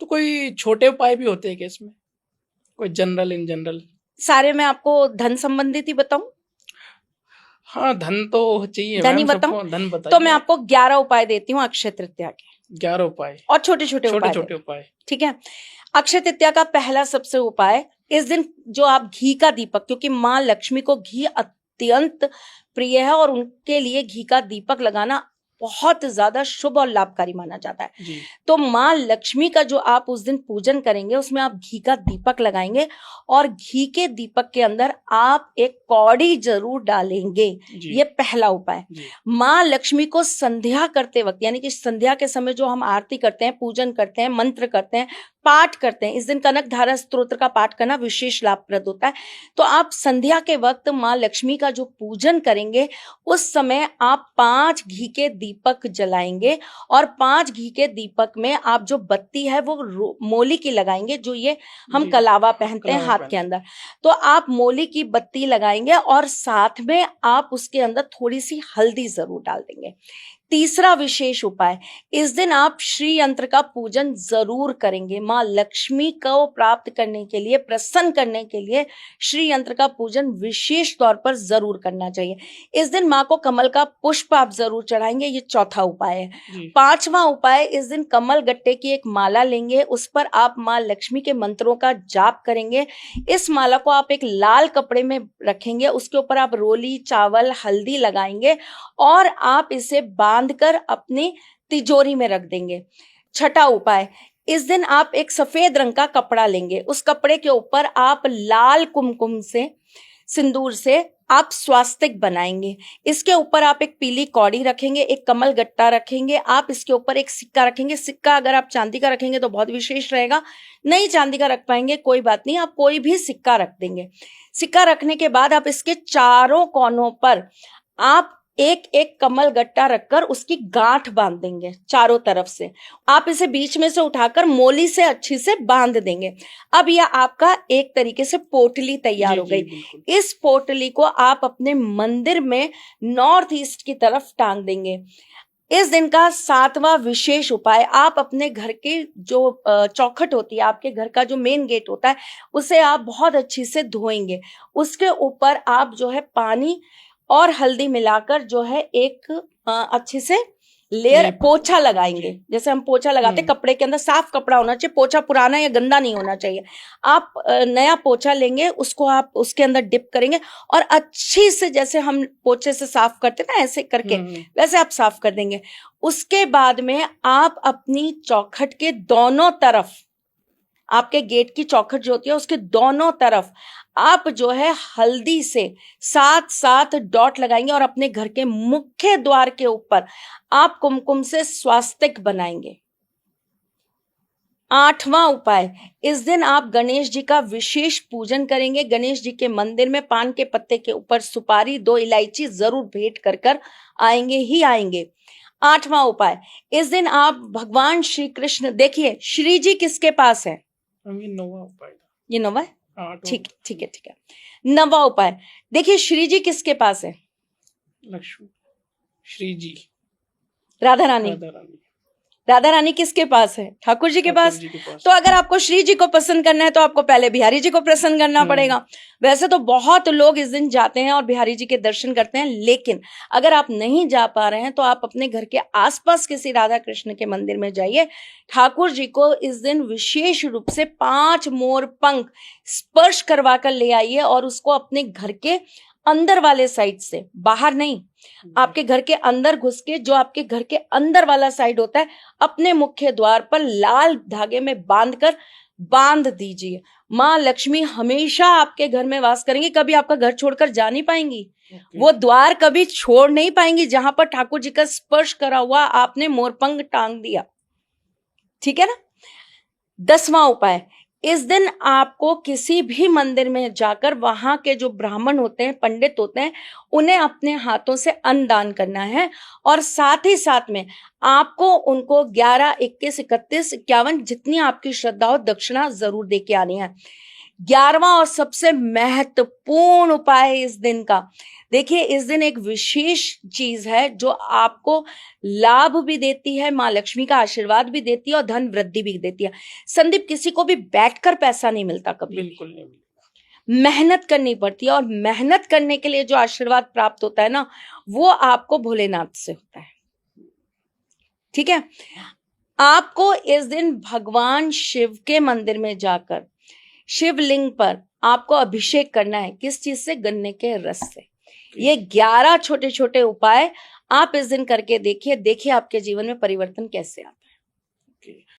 तो कोई छोटे उपाय भी होते हैं क्या इसमें, कोई जनरल इन जनरल? सारे मैं आपको धन संबंधित ही बताऊं? हाँ, धन तो चाहिए धन ही मैम, बताऊं? सबको धन तो मैं बताइए आप। आपको 11 उपाय देती हूँ अक्षय तृतीया के, 11 उपाय, और छोटे छोटे छोटे उपाय छोटे देती हूँ। उपाय। ठीक है। अक्षय तृतीया का पहला सबसे उपाय, इस दिन जो आप घी का दीपक, क्योंकि माँ लक्ष्मी को घी अत्यंत प्रिय है और उनके लिए घी का दीपक लगाना बहुत ज्यादा शुभ और लाभकारी माना जाता है। जी। तो माँ लक्ष्मी का जो आप उस दिन पूजन करेंगे, उसमें आप घी का दीपक लगाएंगे और घी के दीपक के अंदर आप एक कौड़ी जरूर डालेंगे। जी। ये पहला उपाय। जी। माँ लक्ष्मी को संध्या करते वक्त, यानी कि संध्या के समय जो हम आरती करते हैं, पूजन करते हैं, मंत्र करते हैं, पाठ करते हैं, इस दिन कनक धारा स्तोत्र का पाठ करना विशेष लाभप्रद होता है। तो आप संध्या के वक्त माँ लक्ष्मी का जो पूजन करेंगे, उस समय आप 5 घी के दीपक जलाएंगे और 5 घी के दीपक में आप जो बत्ती है वो मोली की लगाएंगे, जो ये हम जी, कलावा पहनते हैं कलावा हाथ पहनते के हैं। अंदर। तो आप मोली की बत्ती लगाएंगे और साथ में आप उसके अंदर थोड़ी सी हल्दी जरूर डाल देंगे। तीसरा विशेष उपाय, इस दिन आप श्री यंत्र का पूजन जरूर करेंगे। माँ लक्ष्मी को प्राप्त करने के लिए, प्रसन्न करने के लिए श्री यंत्र का पूजन विशेष तौर पर जरूर करना चाहिए। इस दिन माँ को कमल का पुष्प आप जरूर चढ़ाएंगे। ये चौथा उपाय है। जी। पांचवा उपाय, इस दिन कमल गट्टे की एक माला लेंगे, उस पर आप माँ लक्ष्मी के मंत्रों का जाप करेंगे। इस माला को आप एक लाल कपड़े में रखेंगे, उसके ऊपर आप रोली, चावल, हल्दी लगाएंगे और आप इसे बांधकर अपनी तिजोरी में रख देंगे। छठा उपाय, इस दिन आप एक सफेद रंग का कपड़ा लेंगे, उस कपड़े के ऊपर आप लाल कुमकुम से, सिंदूर से आप स्वास्तिक बनाएंगे। इसके ऊपर आप एक पीली कौड़ी रखेंगे, एक कमल गट्टा रखेंगे, आप इसके ऊपर एक सिक्का रखेंगे। सिक्का अगर आप चांदी का रखेंगे तो बहुत विशेष रहेगा, नहीं चांदी का रख पाएंगे कोई बात नहीं, आप कोई भी सिक्का रख देंगे। सिक्का रखने के बाद आप इसके चारों कोनों पर आप एक एक कमल गट्टा रखकर उसकी गांठ बांध देंगे चारों तरफ से। आप इसे बीच में से उठाकर मोली से अच्छी से बांध देंगे। अब यह आपका एक तरीके से पोटली तैयार हो गई। इस पोटली को आप अपने मंदिर में नॉर्थ ईस्ट की तरफ टांग देंगे। इस दिन का सातवां विशेष उपाय, आप अपने घर के जो चौखट होती है, आपके घर का जो मेन गेट होता है, उसे आप बहुत अच्छी से धोएंगे। उसके ऊपर आप जो है पानी और हल्दी मिलाकर जो है एक अच्छे से लेयर पोछा लगाएंगे। जैसे हम पोछा लगाते कपड़े के अंदर, साफ कपड़ा होना चाहिए, पोछा पुराना या गंदा नहीं होना चाहिए। आप नया पोछा लेंगे, उसको आप उसके अंदर डिप करेंगे और अच्छी से, जैसे हम पोछे से साफ करते ना ऐसे करके, वैसे आप साफ कर देंगे। उसके बाद में आप अपनी चौखट के दोनों तरफ, आपके गेट की चौखट जो होती है उसके दोनों तरफ आप जो है हल्दी से 7-7 डॉट लगाएंगे और अपने घर के मुख्य द्वार के ऊपर आप कुमकुम से स्वास्तिक बनाएंगे। आठवां उपाय, इस दिन आप गणेश जी का विशेष पूजन करेंगे। गणेश जी के मंदिर में पान के पत्ते के ऊपर सुपारी, 2 इलायची जरूर भेंट कर आएंगे ही आएंगे। आठवां उपाय, इस दिन आप भगवान श्री कृष्ण, देखिए श्री जी किसके पास है? ये नौवां उपाय था। ये नौवां है? ठीक है। नौवां उपाय, देखिए श्री जी किसके पास है? लक्ष्मी, श्री जी, राधा रानी। राधा रानी किसके पास है? ठाकुर जी के पास। तो अगर आपको श्री जी को पसंद करना है तो आपको पहले बिहारी जी को प्रसन्न करना पड़ेगा। वैसे तो बहुत लोग इस दिन जाते हैं और बिहारी जी के दर्शन करते हैं, लेकिन अगर आप नहीं जा पा रहे हैं तो आप अपने घर के आसपास किसी राधा कृष्ण के मंदिर में जाइए। ठाकुर जी को इस दिन विशेष रूप से 5 मोर पंख स्पर्श करवा कर ले आइए और उसको अपने घर के अंदर वाले साइड से, बाहर नहीं, आपके घर के अंदर घुस के, जो आपके घर के अंदर वाला साइड होता है, अपने मुख्य द्वार पर लाल धागे में बांध दीजिए। माँ लक्ष्मी हमेशा आपके घर में वास करेंगी, कभी आपका घर छोड़कर जा नहीं पाएंगी। वो द्वार कभी छोड़ नहीं पाएंगी जहां पर ठाकुर जी का स्पर्श करा हुआ आपने मोरपंख टांग दिया। ठीक है ना। 10वां उपाय, इस दिन आपको किसी भी मंदिर में जाकर वहां के जो ब्राह्मण होते हैं, पंडित होते हैं, उन्हें अपने हाथों से अन्न दान करना है और साथ ही साथ में आपको उनको 11, 21, 31, 51 जितनी आपकी श्रद्धा हो दक्षिणा जरूर दे के आनी है। 11वां और सबसे महत्वपूर्ण उपाय है इस दिन का। देखिए, इस दिन एक विशेष चीज है जो आपको लाभ भी देती है, माँ लक्ष्मी का आशीर्वाद भी देती है और धन वृद्धि भी देती है। संदीप, किसी को भी बैठकर पैसा नहीं मिलता कभी, बिल्कुल नहीं। मेहनत करनी पड़ती है, और मेहनत करने के लिए जो आशीर्वाद प्राप्त होता है ना, वो आपको भोलेनाथ से होता है। ठीक है, आपको इस दिन भगवान शिव के मंदिर में जाकर शिवलिंग पर आपको अभिषेक करना है। किस चीज से? गन्ने के रस से। ये 11 छोटे छोटे उपाय आप इस दिन करके देखिए, देखिए आपके जीवन में परिवर्तन कैसे आता है।